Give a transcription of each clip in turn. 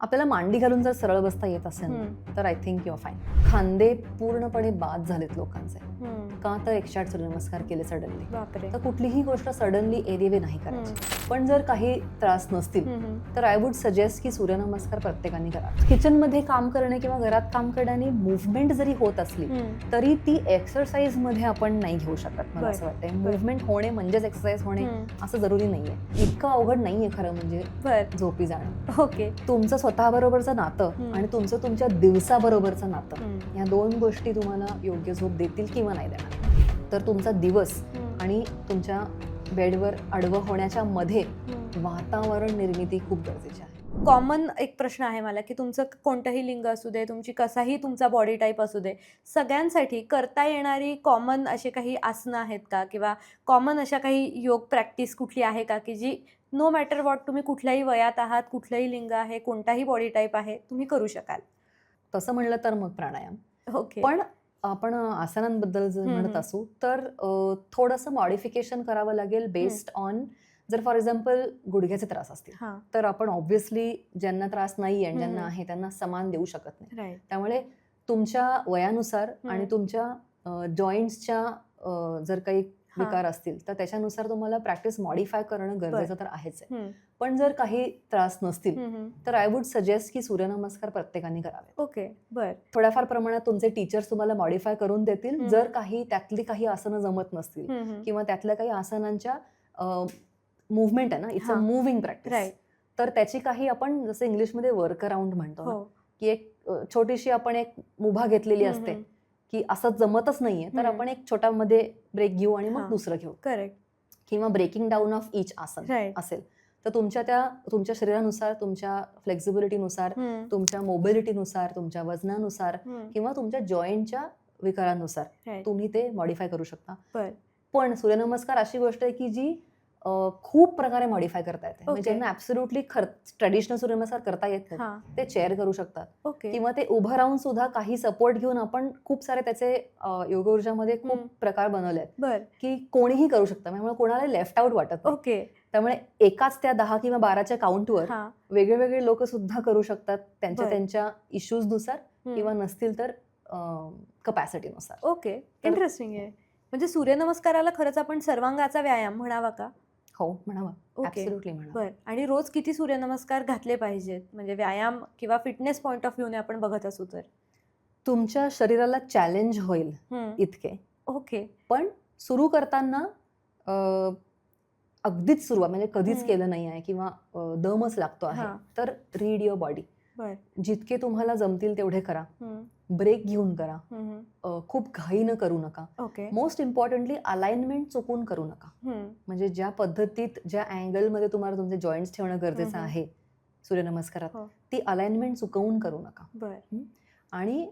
आपल्याला मांडी घालून जर सरळ बसता येत असेल ना, तर आय थिंक युअर फाईन. खांदे पूर्णपणे बाद झालेत लोकांचे. का तर 108 सूर्यनमस्कार केले सडनली. बापरे. तर कुठलीही गोष्ट सडनली एरवी नाही करायची. पण जर काही त्रास नसतील तर आय वुड सजेस्ट की सूर्यनमस्कार प्रत्येकाने करा. किचनमध्ये काम करणे किंवा घरात काम करण्याने मुव्हमेंट जरी होत असली तरी ती एक्सरसाइज मध्ये आपण नाही घेऊ शकत. मला असं वाटतंय मुव्हमेंट होणे म्हणजेच एक्सरसाइज होणे असं जरुरी नाहीये. इतकं अवघड नाहीये खरं म्हणजे झोपी जाणं. ओके. तुमचं स्वतःबरोबरचं नातं आणि तुमचं तुमच्या दिवसाबरोबरचं नातं, या दोन गोष्टी तुम्हाला योग्य झोप देतील किंवा नाही देणार. तर तुमचा दिवस आणि तुमच्या बेडवर आडवं होण्याच्या मध्ये वातावरण निर्मिती खूप गरजेची आहे. कॉमन एक प्रश्न आहे मला की तुमचं कोणतंही लिंग असू दे, तुमची कसाही तुमचा बॉडी टाईप असू दे, सगळ्यांसाठी करता येणारी कॉमन असे काही आसनं आहेत का, किंवा कॉमन अशा काही योग प्रॅक्टिस कुठली आहे का की जी नो मॅटर वॉट, तुम्ही कुठल्याही वयात आहात, कुठलंही लिंग आहे, कोणताही बॉडी टाईप आहे, तुम्ही करू शकाल? तसं म्हणलं तर मग प्राणायाम. ओके. पण आपण आसनांबद्दल जर म्हणत असू तर थोडंसं मॉडिफिकेशन करावं लागेल बेस्ड ऑन. जर फॉर एक्झाम्पल गुडघ्याचे त्रास असतील तर आपण ऑब्व्हियसली ज्यांना त्रास नाही आणि ज्यांना आहे त्यांना समान देऊ शकत नाही. त्यामुळे तुमच्या वयानुसार आणि तुमच्या जॉईंट्सच्या जर काही विकार असतील तर त्याच्यानुसार तुम्हाला प्रॅक्टिस मॉडिफाय करणं गरजेचं तर आहेच आहे. पण जर काही त्रास नसतील तर आय वुड सजेस्ट की सूर्यनमस्कार प्रत्येकाने करावे. ओके. बर. थोड्याफार प्रमाणात तुमचे टीचर्स तुम्हाला मॉडिफाय करून देतील जर काही त्यातली काही आसनं जमत नसतील किंवा त्यातल्या काही आसनांच्या मुव्हमेंट आहे ना, इट्स अ मुव्हिंग प्रॅक्टिस, तर त्याची काही आपण जसं इंग्लिशमध्ये वर्क अराउंड म्हणतो की एक छोटीशी आपण एक मुभा घेतलेली असते की असं जमतच नाहीये तर आपण एक छोटा मध्ये ब्रेक घेऊ आणि मग दुसरं घेऊ. करेक्ट. किंवा ब्रेकिंग डाऊन ऑफ इच आसन असेल तर तुमच्या शरीरानुसार, तुमच्या फ्लेक्झिबिलिटीनुसार, तुमच्या मोबिलिटीनुसार, तुमच्या वजनानुसार किंवा तुमच्या जॉईंटच्या विकारानुसार तुम्ही ते मॉडिफाय करू शकता. पण सूर्यनमस्कार अशी गोष्ट आहे की जी खूप प्रकारे मॉडिफाय करता येते. म्हणजे ज्यांना ऍब्सोल्युटली ट्रेडिशनल सूर्यनमस्कार करता येत नाही ते चेअर करू शकतात किंवा ते उभं राहून सुद्धा काही सपोर्ट घेऊन आपण खूप सारे त्याचे योग ऊर्जामध्ये खूप प्रकार बनवले आहेत की कोणीही करू शकतं. त्यामुळे कोणाला लेफ्ट आउट वाटत नाही. त्यामुळे एकाच त्या 10 किंवा 12च्या काउंटवर वेगळे वेगळे लोक सुद्धा करू शकतात त्यांच्या इश्यूजनुसार किंवा नसतील तर कपॅसिटीनुसार. ओके. इंटरेस्टिंग आहे. म्हणजे सूर्यनमस्काराला खरंच आपण सर्वांगाचा व्यायाम म्हणावा का? हो, म्हणावा. ऍब्सोल्युटली म्हणावा. बरं. आणि रोज किती सूर्यनमस्कार घातले पाहिजेत, म्हणजे व्यायाम किंवा फिटनेस पॉइंट ऑफ व्ह्यूने आपण बघत असू तर? तुमच्या शरीराला चॅलेंज होईल इतके. ओके. पण सुरू करताना अगदीच सुरुवात म्हणजे कधीच केलं नाही आहे किंवा दमच लागतो आहे तर रीड युअर बॉडी. जितके तुम्हाला जमतील तेवढे करा. ब्रेक घेऊन करा. खूप घाई न करू नका. मोस्ट इम्पॉर्टंटली अलाइनमेंट चुकून करू नका. म्हणजे ज्या पद्धतीत, ज्या अँगलमध्ये तुम्हाला तुमचे जॉईंट्स ठेवणं गरजेचं आहे सूर्यनमस्कारात, ती अलाइनमेंट चुकवून करू नका. आणि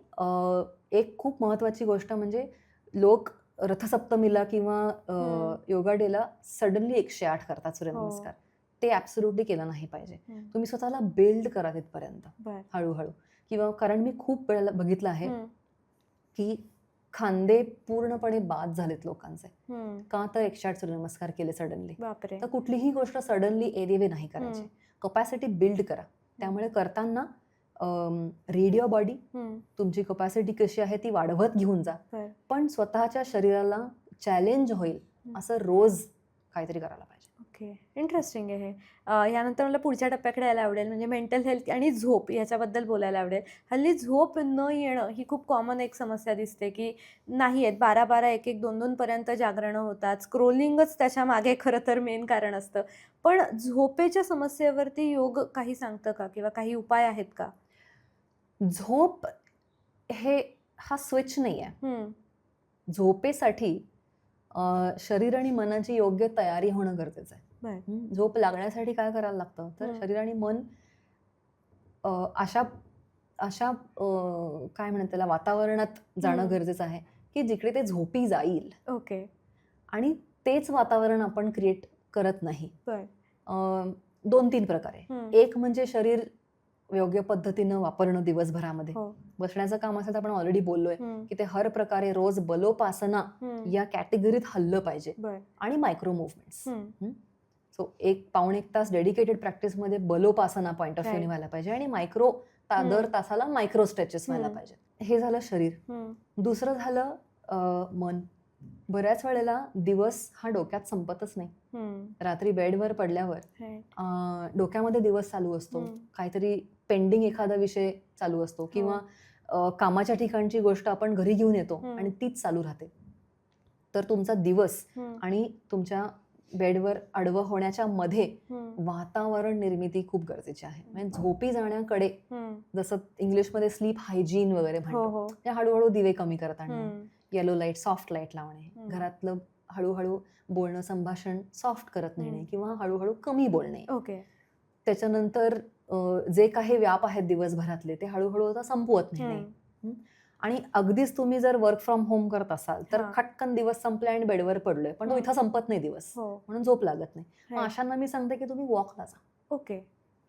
एक खूप महत्वाची गोष्ट म्हणजे लोक रथसप्तमीला किंवा योगा डेला सडनली 108 करतात सूर्यनमस्कार. ते ऍब्सोल्युटली केलं नाही पाहिजे. तुम्ही स्वतःला बिल्ड करा तिथपर्यंत हळूहळू. किंवा कारण मी खूप वेळेला बघितलं आहे की खांदे पूर्णपणे बाद झालेत लोकांचे. का तर 108 सूर्यनमस्कार केले सडनली. तर कुठलीही गोष्ट सडनली एरवी नाही करायची. कपॅसिटी बिल्ड करा. त्यामुळे करताना रीड युअर बॉडी. तुमची कपॅसिटी कशी आहे ती वाढवत घेऊन जा. पण स्वतःच्या शरीराला चॅलेंज होईल असं रोज काहीतरी करायला पाहिजे. ओके. इंटरेस्टिंग आहे. यानंतर मला पुढच्या टप्प्याकडे यायला आवडेल, म्हणजे मेंटल हेल्थ आणि झोप याच्याबद्दल बोलायला आवडेल. हल्ली झोप न येणं ही खूप कॉमन एक समस्या दिसते की नाही आहेत, 12-12, 1-1, 2-2 पर्यंत जागरणं होतात. स्क्रोलिंगच त्याच्या मागे खरं तर मेन कारण असतं. पण झोपेच्या समस्येवरती योग काही सांगतं का, किंवा काही उपाय आहेत का? झोप हा स्विच नाही आहे. झोपेसाठी शरीर आणि मनाची योग्य तयारी होणं गरजेचं आहे. झोप लागण्यासाठी काय करायला लागतं तर शरीर आणि मन अशा काय म्हणतात त्याला वातावरणात जाणं गरजेचं आहे की जिकडे ते झोपी जाईल. ओके. आणि तेच वातावरण आपण क्रिएट करत नाही. 2-3 प्रकारे. एक म्हणजे शरीर योग्य पद्धतीनं वापरणं दिवसभरामध्ये. बसण्याचं काम असेल तर आपण ऑलरेडी बोललोय की ते हर प्रकारे रोज बलोपासना या कॅटेगरीत हल्लं पाहिजे. आणि मायक्रो मुव्हमेंट्स. सो 1-1.5 तास डेडिकेटेड प्रॅक्टिसमध्ये बलोपासना पॉईंट ऑफ व्ह्यूने व्हायला पाहिजे आणि मायक्रो दर तासाला मायक्रो स्ट्रेचेस व्हायला पाहिजे. हे झालं शरीर. दुसरं झालं मन. बऱ्याच वेळेला दिवस हा डोक्यात संपतच नाही. रात्री बेडवर पडल्यावर डोक्यामध्ये दिवस चालू असतो, काहीतरी पेंडिंग एखादा विषय चालू असतो किंवा कामाच्या ठिकाणची गोष्ट आपण घरी घेऊन येतो आणि तीच चालू राहते. तर तुमचा दिवस आणि तुमच्या बेडवर आडवं होण्याच्या मध्ये वातावरण निर्मिती खूप गरजेची आहे. म्हणजे झोपी जाण्याकडे जसं इंग्लिशमध्ये स्लीप हायजीन वगैरे म्हणतो, त्या हळूहळू दिवे कमी करत आणणे, येलो लाईट सॉफ्ट लाईट लावणे, घरातलं हळूहळू बोलणं संभाषण सॉफ्ट करत नेणे किंवा हळूहळू कमी बोलणे. त्याच्यानंतर जे काही व्याप आहेत दिवसभरातले ते हळूहळू आता संपवत नेणे. आणि अगदीच तुम्ही जर वर्क फ्रॉम होम करत असाल तर खटकन दिवस संपले आणि बेडवर पडलोय पण तो इथं संपत नाही दिवस, म्हणून झोप लागत नाही. मग अशांना मी सांगते की तुम्ही वॉकला जा.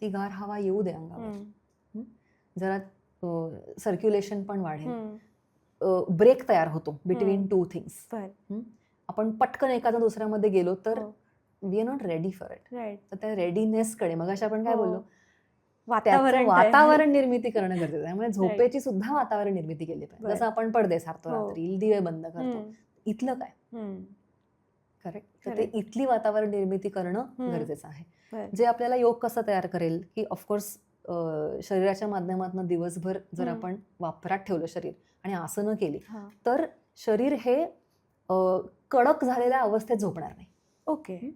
ती गार हवा येऊ दे अंगावर, जरा सर्क्युलेशन पण वाढेल, ब्रेक तयार होतो बिटवीन टू थिंग्स. आपण पटकन एखाद्या दुसऱ्यामध्ये गेलो तर we are not ready for it. तर त्या रेडीनेसकडे मग अशा आपण काय बोललो, वातावरण निर्मिती करणं गरजेचं आहे. त्यामुळे झोपेची सुद्धा वातावरण निर्मिती केली पाहिजे. जसं आपण पडदे सारतो रात्री, दिवे बंद करतो, इथलं काय करेक्ट. तर ते इथली वातावरण निर्मिती करणं गरजेचं आहे. जे आपल्याला योग कसं तयार करेल की ऑफकोर्स शरीराच्या माध्यमातून दिवसभर जर आपण वापरात ठेवलं शरीर आणि आसनं केली तर शरीर हे कडक झालेल्या अवस्थेत झोपणार नाही.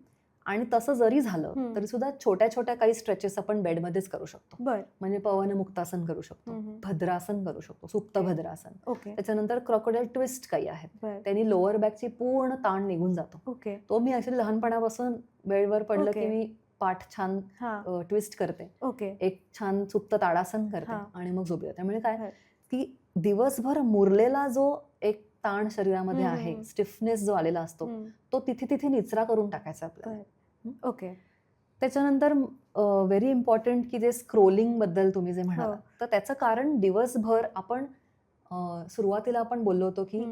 आणि तसं जरी झालं तरी सुद्धा छोट्या छोट्या काही स्ट्रेचेस आपण बेडमध्येच करू शकतो. म्हणजे पवन मुक्तासन करू शकतो, भद्रासन करू शकतो, सुप्त भद्रासन. त्याच्यानंतर क्रोकोडाईल ट्विस्ट काही आहेत, त्यांनी लोअर बॅकची पूर्ण ताण निघून जातो. तो मी ऍक्च्युली लहानपणापासून बेडवर पडलं की मी पाठ छान ट्विस्ट करते, एक छान सुप्त ताडासन करते आणि मग झोप येते. त्यामुळे काय की दिवसभर मुरलेला जो एक ताण शरीरामध्ये आहे, स्टिफनेस जो आलेला असतो तो तिथे निचरा करून टाकायचा आपल्याला. त्याच्यानंतर व्हेरी इम्पॉर्टंट की जे स्क्रोलिंग बद्दल तुम्ही जे म्हणाला, तर त्याचं कारण दिवसभर आपण सुरुवातीला आपण बोललो होतो की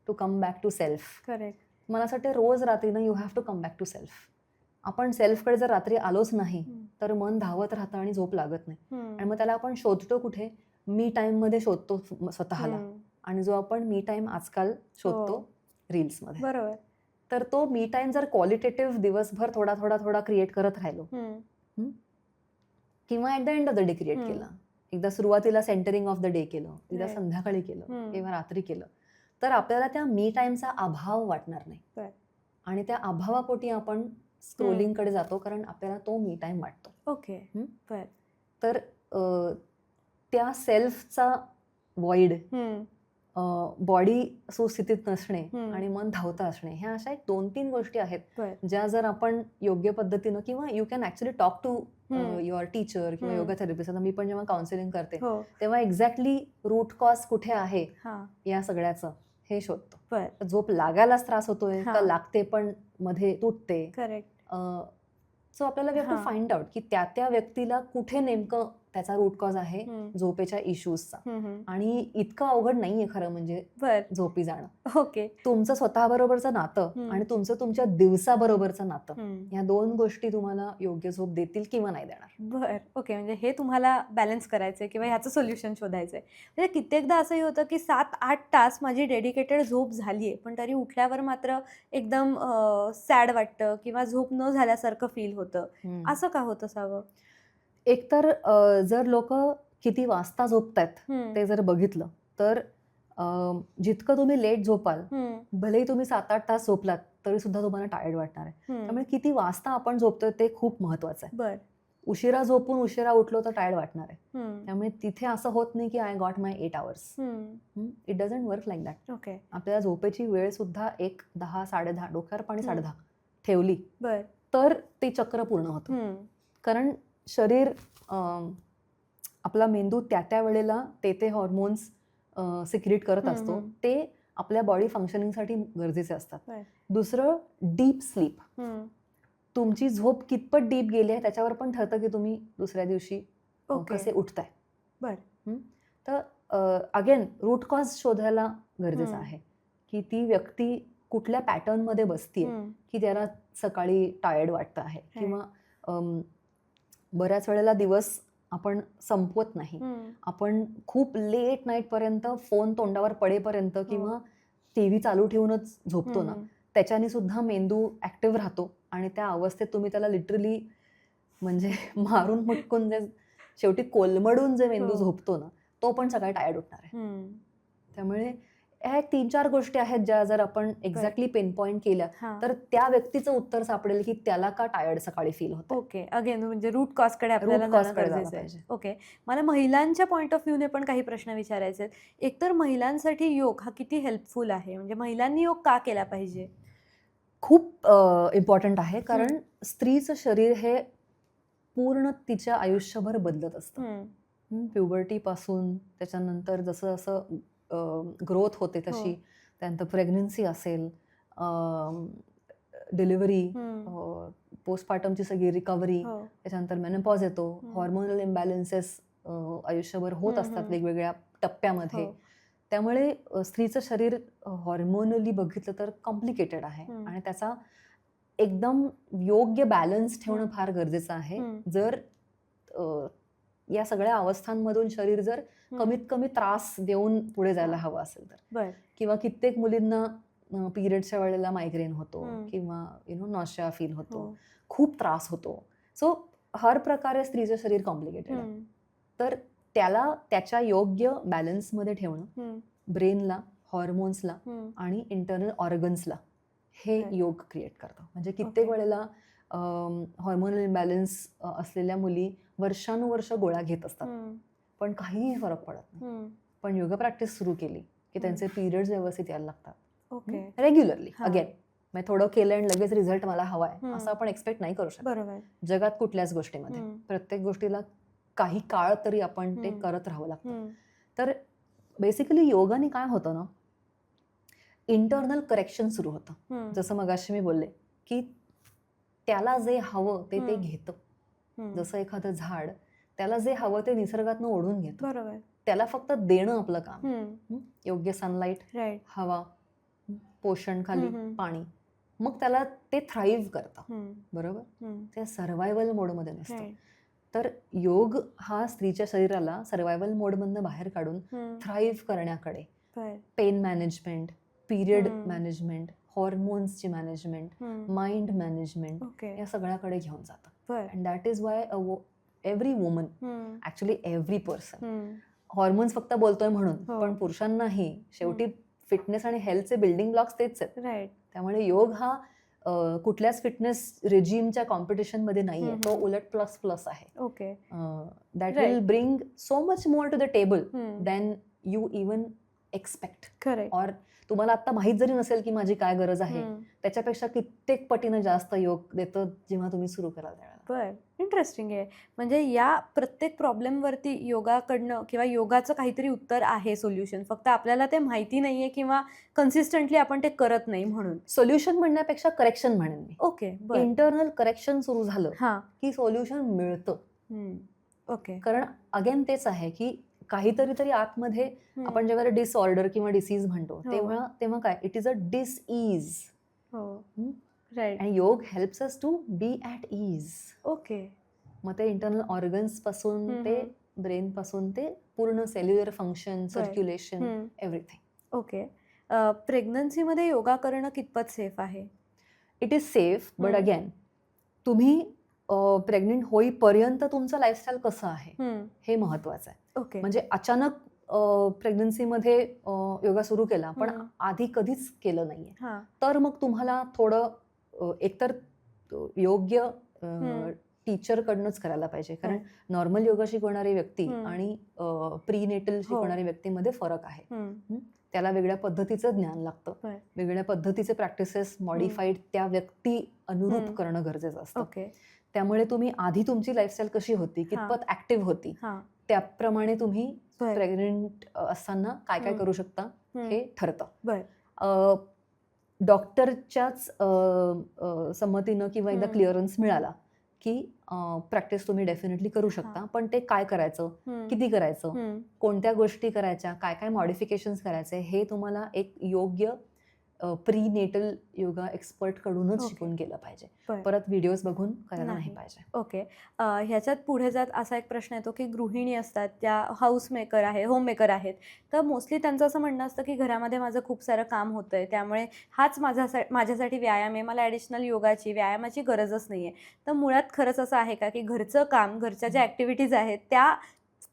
to come back to self. मला असं वाटतं रोज रात्रीनं you have to come back to self. आपण सेल्फकडे जर रात्री आलोच नाही तर मन धावत राहतं आणि झोप लागत नाही. आणि मग त्याला आपण शोधतो कुठे, मी टाइम मध्ये शोधतो स्वतःला. आणि जो आपण मी टाइम आजकाल शोधतो रील्समध्ये. बरोबर. तर तो मी टाइम जर क्वालिटेटिव्ह दिवसभर थोडा थोडा थोडा क्रिएट करत राहिलो किंवा at the end of the day create केला, एकदा सुरुवातीला सेंटरिंग ऑफ द डे केलं, एकदा संध्याकाळी केलं किंवा रात्री केलं, तर आपल्याला त्या मी टाइमचा अभाव वाटणार नाही. आणि त्या अभावापोटी आपण स्क्रोलिंगकडे जातो कारण आपल्याला तो मी टाइम वाटतो. तर त्या सेल्फचा वॉइड, बॉडी सुस्थितीत नसणे आणि मन धावतं असणे, ह्या अशा एक 2-3 गोष्टी आहेत ज्या जर आपण योग्य पद्धतीनं किंवा you can actually talk to your teacher किंवा योगा थेरपिस्ट. आता मी पण जेव्हा काउन्सिलिंग करते तेव्हा एक्झॅक्टली रूट कॉज कुठे आहे या सगळ्याचं हे शोधतो. झोप लागायलाच त्रास होतोय का लागते पण मध्ये तुटते. सो आपल्याला we have to find out की त्या व्यक्तीला कुठे नेमकं त्याचा रूट कॉज आहे झोपेच्या इश्यूजचा. आणि इतकं अवघड नाहीये खरं म्हणजे झोपी जाणं. तुमचं स्वतःबरोबरचं नातं आणि तुमचं तुमच्या दिवसाबरोबरचं नातं, या 2 गोष्टी तुम्हाला योग्य झोप देतील किंवा नाही देणार. म्हणजे हे तुम्हाला बॅलन्स करायचंय किंवा ह्याचं सोल्युशन शोधायचंय. म्हणजे कित्येकदा असंही होतं की 7-8 तास माझी डेडिकेटेड झोप झालीये पण तरी उठल्यावर मात्र एकदम सॅड वाटतं किंवा झोप न झाल्यासारखं फील होतं. असं का होत असावं? एकतर जर लोक किती वाजता झोपतायत ते जर बघितलं तर जितकं तुम्ही लेट झोपाल, भलेही तुम्ही 7-8 तास झोपलात तरी सुद्धा तुम्हाला टायर्ड वाटणार आहे. त्यामुळे किती वाजता आपण झोपतोय ते खूप महत्वाचं आहे. उशिरा झोपून उशिरा उठलो तर टायर्ड वाटणार आहे. त्यामुळे तिथे असं होत नाही की I got my 8 hours. It doesn't work like that. आपल्याला झोपेची वेळ सुद्धा 1, 10, 10:30, डोक्यावर पाणी 10:30 ठेवली तर ते चक्र पूर्ण होतं. कारण शरीर, आपला मेंदू त्या वेळेला ते हॉर्मोन्स सिक्रेट करत असतो, ते आपल्या बॉडी फंक्शनिंगसाठी गरजेचे असतात. दुसरं डीप स्लीप. तुमची झोप कितपत डीप गेली आहे त्याच्यावर पण ठरतं की तुम्ही दुसऱ्या दिवशी कसे उठताय. तर अगेन रूट कॉज शोधायला गरजेचं आहे की ती व्यक्ती कुठल्या पॅटर्नमध्ये बसतीये की त्याला सकाळी टायर्ड वाटतं आहे किंवा बऱ्याच वेळेला दिवस आपण संपवत नाही, आपण खूप लेट नाईट पर्यंत फोन तोंडावर पडेपर्यंत किंवा टीव्ही चालू ठेवूनच झोपतो ना, त्याच्याने सुद्धा मेंदू ऍक्टिव्ह राहतो आणि त्या अवस्थेत तुम्ही त्याला लिटरली म्हणजे मारून मुटकून जे शेवटी कोलमडून जे मेंदू झोपतो ना, तो पण सकाळी टायर्ड उठणार आहे. त्यामुळे ह्या 3-4 गोष्टी आहेत ज्या जर आपण एक्झॅक्टली पिन पॉइंट केल्या तर त्या व्यक्तीचं उत्तर सापडेल की त्याला का टायर्ड सकाळी फील होतं. ओके, अगेन म्हणजे रूट कॉजकडे आपल्याला जाणं गरजेचं आहे. ओके, मला महिलांच्या पॉईंट ऑफ व्ह्यूने पण काही प्रश्न विचारायचे आहेत. एकतर महिलांसाठी योग हा किती हेल्पफुल आहे, म्हणजे महिलांनी योग का केला पाहिजे? खूप इम्पॉर्टंट आहे, कारण स्त्रीचं शरीर हे पूर्ण तिच्या आयुष्यभर बदलत असतं. प्युबर्टी पासून त्याच्यानंतर जसं जसं ग्रोथ होते तशी, त्यानंतर प्रेग्नन्सी असेल, डिलिव्हरी, पोस्टपार्टमची सगळी रिकव्हरी, त्याच्यानंतर मेनोपॉज येतो, हॉर्मोनल इम्बॅलन्सेस आयुष्यभर होत असतात वेगवेगळ्या टप्प्यामध्ये. त्यामुळे स्त्रीचं शरीर हॉर्मोनली बघितलं तर कॉम्प्लिकेटेड आहे आणि त्याचा एकदम योग्य बॅलन्स ठेवणं फार गरजेचं आहे. जर या सगळ्या अवस्थांमधून शरीर जर कमीत कमी त्रास देऊन पुढे जायला हवं असेल तर, किंवा कित्येक मुलींना पिरियडच्या वेळेला मायग्रेन होतो किंवा नॉशिया फील होतो, खूप त्रास होतो. सो हर प्रकारे स्त्रीचं शरीर कॉम्प्लिकेटेड आहे. तर त्याला त्याच्या योग्य बॅलन्समध्ये ठेवणं, ब्रेनला, हॉर्मोन्सला आणि इंटरनल ऑर्गन्सला हे योग क्रिएट करतं. म्हणजे कित्येक वेळेला हॉर्मोनल इम्बॅलन्स असलेल्या मुली वर्षानुवर्ष गोळ्या घेत असतात पण काहीही फरक पडत नाही. पण योगा प्रॅक्टिस सुरू केली की त्यांचे पिरियड्स व्यवस्थित यायला लागतात रेग्युलरली. अगेन मी थोडं केलं आणि लगेच रिझल्ट मला हवाय असं आपण एक्सपेक्ट नाही करू शकत जगात कुठल्याच गोष्टीमध्ये. प्रत्येक गोष्टीला काही काळ तरी आपण ते करत राहावं लागतं. तर बेसिकली योगाने काय होतं ना, इंटरनल करेक्शन सुरू होतं. जसं मगाशी मी बोलले की त्याला जे हवं ते घेतं. जसं एखादं झाड त्याला जे हवं ते निसर्गातनं ओढून घेतं. त्याला फक्त देणं आपलं काम. योग्य सनलाईट, हवा, पोषण, खाली पाणी, मग त्याला ते थ्राईव्ह करतं. बरोबर, ते सर्व्हायव्हल मोडमध्ये नसतं. तर योग हा स्त्रीच्या शरीराला सर्व्हायव्हल मोडमधनं बाहेर काढून थ्राईव्ह करण्याकडे, पेन मॅनेजमेंट, पिरियड मॅनेजमेंट, हॉर्मोन्सची मॅनेजमेंट, माइंड मॅनेजमेंट या सगळ्याकडे घेऊन जातं. And that is why every woman, actually every person, hormones फक्त बोलतोय म्हणून, पण पुरुषांनाही शेवटी फिटनेस आणि हेल्थचे बिल्डिंग ब्लॉक्स तेच आहेत. त्यामुळे योग हा कुठल्याच फिटनेस रेजिमच्या कॉम्पिटिशन मध्ये नाहीये, तो उलट प्लस प्लस आहे. That will bring so much more to the table than you even expect. और तुम्हाला आता माहित जरी नसेल की माझी काय गरज आहे, त्याच्यापेक्षा कित्येक पटीनं जास्त योग देतं जेव्हा तुम्ही सुरू कराल त्यावेळेला. इंटरेस्टिंग आहे. म्हणजे या प्रत्येक प्रॉब्लेमवरती योगाकडनं किंवा योगाचं काहीतरी उत्तर आहे, सोल्युशन. फक्त आपल्याला ते माहिती नाहीये किंवा कन्सिस्टंटली आपण ते करत नाही म्हणून. सोल्युशन म्हणण्यापेक्षा करेक्शन म्हणेन मी. ओके, इंटरनल करेक्शन सुरू झालं की सोल्युशन मिळतं. ओके, कारण अगेन तेच आहे की काहीतरी तरी आतमध्ये आपण जेव्हा डिसऑर्डर किंवा डिसीज म्हणतो तेव्हा काय, इट इज अ डिसईज. आणि yoga helps us to be at ease. Okay, मग ते इंटरनल ऑर्गन्स पासून ते ब्रेन पासून ते पूर्ण cellular function, circulation, everything. Okay. प्रेग्नन्सीमध्ये योगा करणं कितपत सेफ आहे? It is safe, but again तुम्ही प्रेग्नेंट होईपर्यंत तुमचं लाईफस्टाईल कसं आहे हे महत्वाचं आहे. ओके, म्हणजे अचानक प्रेग्नन्सीमध्ये योगा सुरू केला पण आधी कधीच केलं नाहीये, तर मग तुम्हाला थोडं एकतर योग्य टीचर कडनंच करायला पाहिजे. कारण नॉर्मल योगा शिकवणारी व्यक्ती आणि प्रीनेटल शिकवणारी व्यक्तीमध्ये फरक आहे. त्याला वेगळ्या पद्धतीचं ज्ञान लागतं, वेगळ्या पद्धतीचे प्रॅक्टिसेस मॉडिफाईड त्या व्यक्ती अनुरूप करणं गरजेचं असतं. त्यामुळे तुम्ही आधी तुमची लाईफस्टाईल कशी होती, कितपत ऍक्टिव्ह होती, त्याप्रमाणे तुम्ही प्रेग्नेंट असताना काय काय करू शकता हे ठरतं. डॉक्टरच्याच संमतीनं किंवा एकदा क्लिअरन्स मिळाला की प्रॅक्टिस तुम्ही डेफिनेटली करू शकता, पण ते काय करायचं, किती करायचं, कोणत्या गोष्टी करायच्या, काय काय मॉडिफिकेशन्स करायचे हे तुम्हाला एक योग्य प्री नेटल योगा एक्सपर्ट कडूनच ओके. शिकून केलं पाहिजे. बरं. परत व्हिडिओज बघून करायला नाही नाही. पाहिजे. ओके. ह्याच्यात पुढे जात असा एक प्रश्न येतो की गृहिणी असतात, त्या हाऊस मेकर आहे, होम मेकर आहेत. तर मोस्टली त्यांचं असं म्हणणं असतं की घरामध्ये माझं खूप सारं काम होतंय, त्यामुळे हाच माझ्यासाठी व्यायाम आहे. मला ॲडिशनल व्यायामाची गरजच नाही आहे. तर मुळात खरंच असं आहे का की घरचं काम, घरच्या ज्या ॲक्टिव्हिटीज आहेत त्या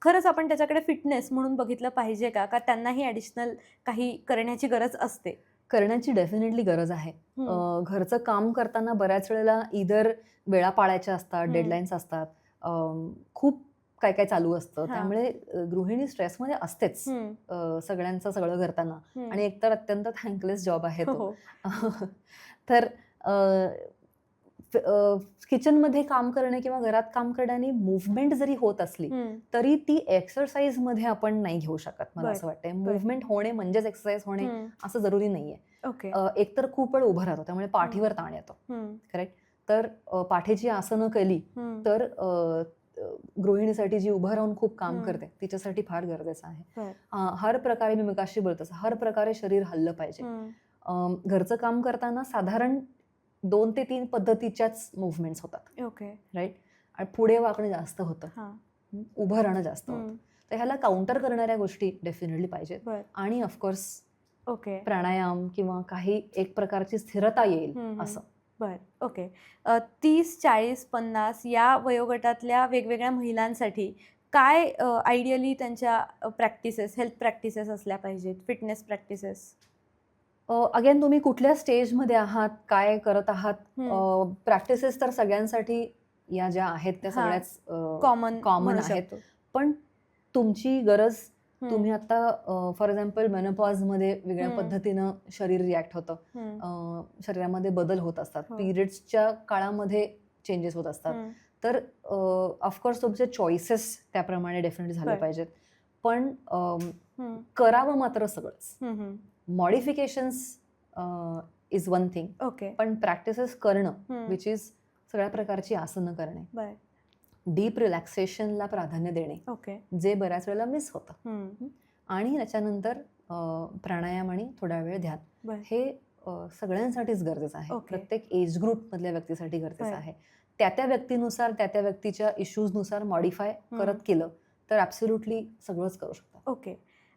खरंच आपण त्याच्याकडे फिटनेस म्हणून बघितलं पाहिजे का? का त्यांनाही ॲडिशनल काही करण्याची गरज असते? करण्याची डेफिनेटली गरज आहे. घरचं काम करताना बऱ्याच वेळेला इधर वेळा पाळायच्या असतात, डेडलाईन्स असतात, खूप काय काय चालू असतं. त्यामुळे गृहिणी स्ट्रेसमध्ये असतेच सगळ्यांचं सगळं करताना. आणि एकतर अत्यंत थँकलेस जॉब आहे तो. तर किचनमध्ये काम करणे किंवा घरात काम करण्याने मूव्हमेंट जरी होत असली तरी ती एक्सरसाइजमध्ये आपण नाही घेऊ शकत. मला असं वाटतंय मूव्हमेंट होणे म्हणजेच एक्सरसाइज होणे असं जरुरी नाहीये. एकतर खूप वेळ उभं राहतो त्यामुळे पाठीवर ताण येतो. करेक्ट. तर पाठीची आसनं केली तर गृहिणीसाठी जी उभं राहून खूप काम करते तिच्यासाठी फार गरजेचं आहे. हर प्रकारे मी मगाशी बोलत हर प्रकारे शरीर हल्लं पाहिजे. घरचं काम करताना साधारण 2 ते 3 पद्धतीच्याच मुव्हमेंट्स होतात. राईट. आणि पुढे वाकणं जास्त होतं, उभं राहणं जास्त होतं. तर ह्याला काउंटर करणाऱ्या गोष्टी डेफिनेटली पाहिजेत. आणि ऑफकोर्स प्राणायाम किंवा काही एक प्रकारची स्थिरता येईल असं. बरं. ओके. 30, 40, 50 या वयोगटातल्या वेगवेगळ्या महिलांसाठी काय आयडियली त्यांच्या हेल्थ प्रॅक्टिसेस असल्या पाहिजेत, फिटनेस प्रॅक्टिसेस? अगेन तुम्ही कुठल्या स्टेजमध्ये आहात, काय करत आहात. प्रॅक्टिसेस तर सगळ्यांसाठी या ज्या आहेत त्या सगळ्याच कॉमन आहेत. पण तुमची गरज, तुम्ही आता फॉर एक्झाम्पल मेनोपॉजमध्ये वेगळ्या पद्धतीनं शरीर रिॲक्ट होतं, शरीरामध्ये बदल होत असतात, पिरियड्सच्या काळामध्ये चेंजेस होत असतात. तर ऑफकोर्स तुमचे चॉईसेस त्याप्रमाणे डेफिनेटली झाले पाहिजेत. पण करावं मात्र सगळंच. Modifications is one thing. पण प्रॅक्टिसेस करणं विच इज सगळ्या प्रकारची आसनं करणे, डीप रिलॅक्सेशनला प्राधान्य देणे, जे बऱ्याच वेळेला मिस होतं. आणि त्याच्यानंतर प्राणायाम आणि थोडा वेळ ध्यान, हे सगळ्यांसाठीच गरजेचं आहे. प्रत्येक एज ग्रुप मधल्या व्यक्तीसाठी गरजेचं आहे. त्या व्यक्तीनुसार, त्या व्यक्तीच्या इश्यूजनुसार मॉडिफाय करत केलं तर ॲब्सोल्युटली सगळंच करू शकतो. ओके.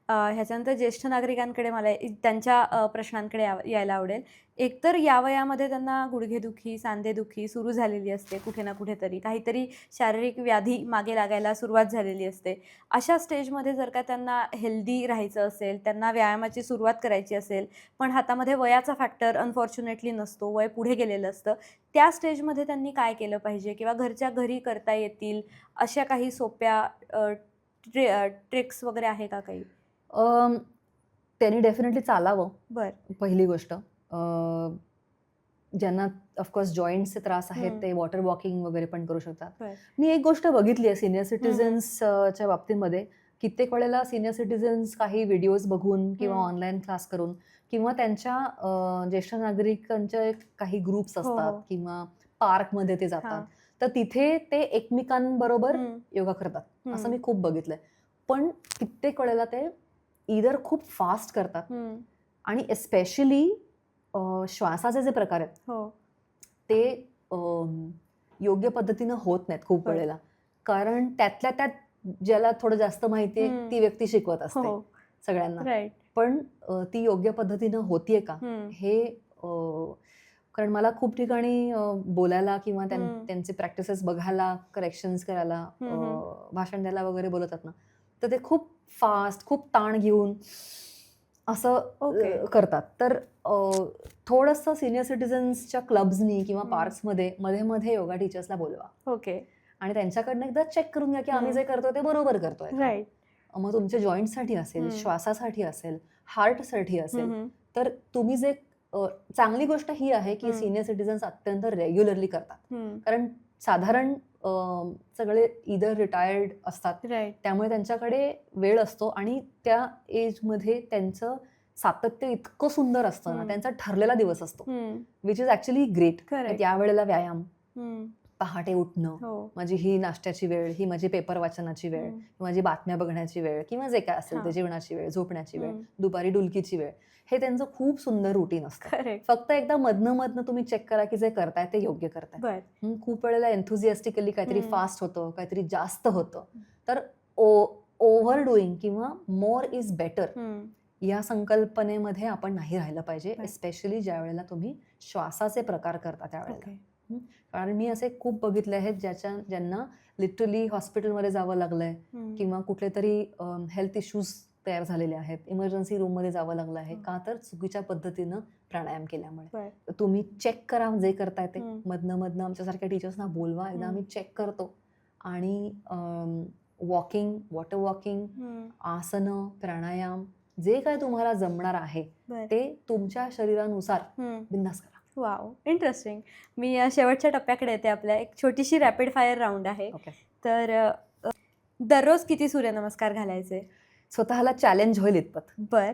ह्याच्यानंतर ज्येष्ठ नागरिकांकडे मला त्यांच्या प्रश्नांकडे यायला आवडेल. एकतर या वयामध्ये त्यांना गुडघेदुखी, सांधेदुखी सुरू झालेली असते, कुठे ना कुठेतरी काहीतरी शारीरिक व्याधी मागे लागायला सुरुवात झालेली असते. अशा स्टेजमध्ये जर का त्यांना हेल्दी राहायचं असेल, त्यांना व्यायामाची सुरुवात करायची असेल, पण हातामध्ये वयाचा फॅक्टर अनफॉर्च्युनेटली नसतो, वय पुढे गेलेलं असतं, त्या स्टेजमध्ये त्यांनी काय केलं पाहिजे किंवा घरच्या घरी करता येतील अशा काही सोप्या ट्रिक्स वगैरे आहे का काही? त्यांनी डेफिनेटली चालावं. पहिली गोष्ट. ज्यांना ऑफकोर्स जॉईंट्सचे त्रास आहेत ते वॉटर वॉकिंग वगैरे पण करू शकतात. मी एक गोष्ट बघितली आहे सिनियर सिटीजन्सच्या बाबतीमध्ये, कित्येक वेळेला सिनियर सिटीजन्स काही व्हिडिओज बघून किंवा ऑनलाईन क्लास करून किंवा त्यांच्या ज्येष्ठ नागरिकांचे काही ग्रुप्स असतात किंवा पार्कमध्ये ते जातात, तर तिथे ते एकमेकांबरोबर योगा करतात. असं मी खूप बघितलंय. पण कित्येक वेळेला ते इधर खूप फास्ट करतात आणि एस्पेशली श्वासाचे जे प्रकार आहेत ते योग्य पद्धतीनं होत नाहीत खूप वेळेला. कारण त्यातल्या त्यात ज्याला थोडं जास्त माहिती आहे ती व्यक्ती शिकवत असते सगळ्यांना. पण ती योग्य पद्धतीनं होतीये का हे, कारण मला खूप ठिकाणी बोलायला किंवा त्यांचे प्रॅक्टिसेस बघायला, करेक्शन्स करायला, भाषण द्यायला वगैरे बोलतात ना, तर ते खूप फास्ट, खूप ताण घेऊन असं करतात. तर थोडंसं सिनियर सिटीजन्सच्या क्लब्सनी किंवा पार्क्समध्ये मध्ये मध्ये योगा टीचर्सला बोलवा आणि त्यांच्याकडनं एकदा चेक करून घ्या की आम्ही जे करतोय ते बरोबर करतोय. मग तुमच्या जॉईंटसाठी असेल, श्वासासाठी असेल, हार्टसाठी असेल, तर तुम्ही जे चांगली गोष्ट ही आहे की सिनियर सिटीजन्स अत्यंत रेग्युलरली करतात. कारण साधारण सगळे इधर रिटायर्ड असतात, त्यामुळे त्यांच्याकडे वेळ असतो आणि त्या एजमध्ये त्यांचं सातत्य इतकं सुंदर असतं ना, त्यांचा ठरलेला दिवस असतो, विच इज ऍक्च्युअली ग्रेट. त्यावेळेला व्यायाम, पहाटे उठणं, हो. माझी ही नाश्त्याची वेळ, ही माझी पेपर वाचनाची वेळ, माझी बातम्या बघण्याची वेळ किंवा जे काय असेल ते, जेवणाची वेळ, झोपण्याची वेळ, दुपारी डुलकीची वेळ, हे त्यांचं खूप सुंदर रुटीन असतं. करेक्ट. फक्त एकदा मधनं तुम्ही चेक करा की जे करताय ते योग्य करताय. बर. खूप वेळेला एन्थुझियास्टिकली काहीतरी फास्ट होतं, काहीतरी जास्त होतं. तर ओव्हर डुईंग किंवा मोर इज बेटर या संकल्पनेमध्ये आपण नाही राहिलं पाहिजे, एस्पेशली ज्या वेळेला तुम्ही श्वासाचे प्रकार करता त्यावेळेला. कारण मी असे खूप बघितले आहेत ज्यांना लिटरली हॉस्पिटलमध्ये जावं लागलंय किंवा कुठले तरी हेल्थ इश्यूज तयार झालेले आहेत, इमर्जन्सी रूममध्ये जावं लागलं आहे, का तर चुकीच्या पद्धतीनं प्राणायाम केल्यामुळे. तुम्ही चेक करा जे करताय ते, मधनं आमच्यासारख्या टीचर्सना बोलवा, एकदा आम्ही चेक करतो. आणि वॉकिंग, वॉटर वॉकिंग, आसनं, प्राणायाम जे काय तुम्हाला जमणार आहे ते तुमच्या शरीरानुसार बिंदास करा. Wow, interesting. मी शेवटच्या टप्प्याकडे येते. आपल्या एक छोटीशी रॅपिड फायर राऊंड आहे. तर दररोज किती सूर्यनमस्कार घालायचे? स्वतःला चॅलेंज होईल इतपत. बर.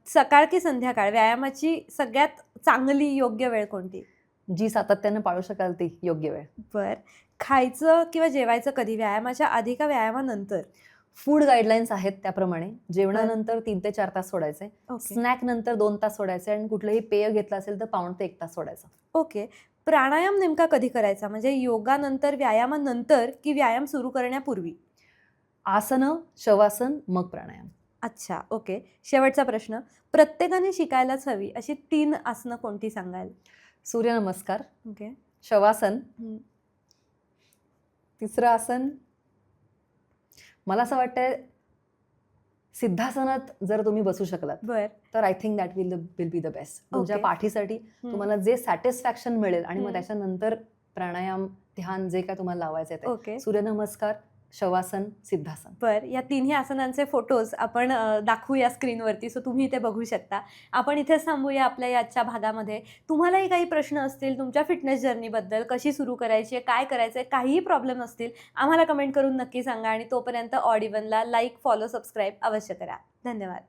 सकाळ की संध्याकाळ व्यायामाची सगळ्यात चांगली योग्य वेळ कोणती? जी सातत्यानं पाळू शकाल ती योग्य वेळ. बर. खायचं किंवा जेवायचं कधी, व्यायामाच्या आधी का व्यायामानंतर? फूड गाईडलाईन्स आहेत त्याप्रमाणे जेवणानंतर 3 ते 4 तास सोडायचे, स्नॅक नंतर 2 तास सोडायचे आणि कुठलंही पेय घेतलं असेल तर पाऊण ते 1 तास सोडायचं. ओके. प्राणायाम नेमका कधी करायचा, म्हणजे योगानंतर, व्यायामानंतर की व्यायाम सुरू करण्यापूर्वी? आसनं, शवासन, मग प्राणायाम. अच्छा, ओके. शेवटचा प्रश्न, प्रत्येकाने शिकायलाच हवी अशी 3 आसनं कोणती सांगाल? सूर्यनमस्कार, ओके. शवासन, तिसरं आसन मला असं वाटतंय सिद्धासनात जर तुम्ही बसू शकलात तर I think that will be the best. तुमच्या पाठीसाठी तुम्हाला जे सॅटिस्फॅक्शन मिळेल आणि मग त्याच्यानंतर प्राणायाम, ध्यान जे काय तुम्हाला लावायचं आहे, सूर्यनमस्कार, शवासन, सिद्धासन. बर. या तिन्ही आसनांचे फोटोज आपण दाखवूया स्क्रीनवरती, सो तुम्ही इथे बघू शकता. आपण इथेच थांबूया आपल्या याच्या भागामध्ये. तुम्हालाही काही प्रश्न असतील तुमच्या फिटनेस जर्नीबद्दल, कशी सुरू करायची आहे, काय करायचं आहे, काहीही प्रॉब्लेम असतील, आम्हाला कमेंट करून नक्की सांगा. आणि तोपर्यंत ऑड इव्हनला लाईक, फॉलो, सबस्क्राईब अवश्य करा. धन्यवाद.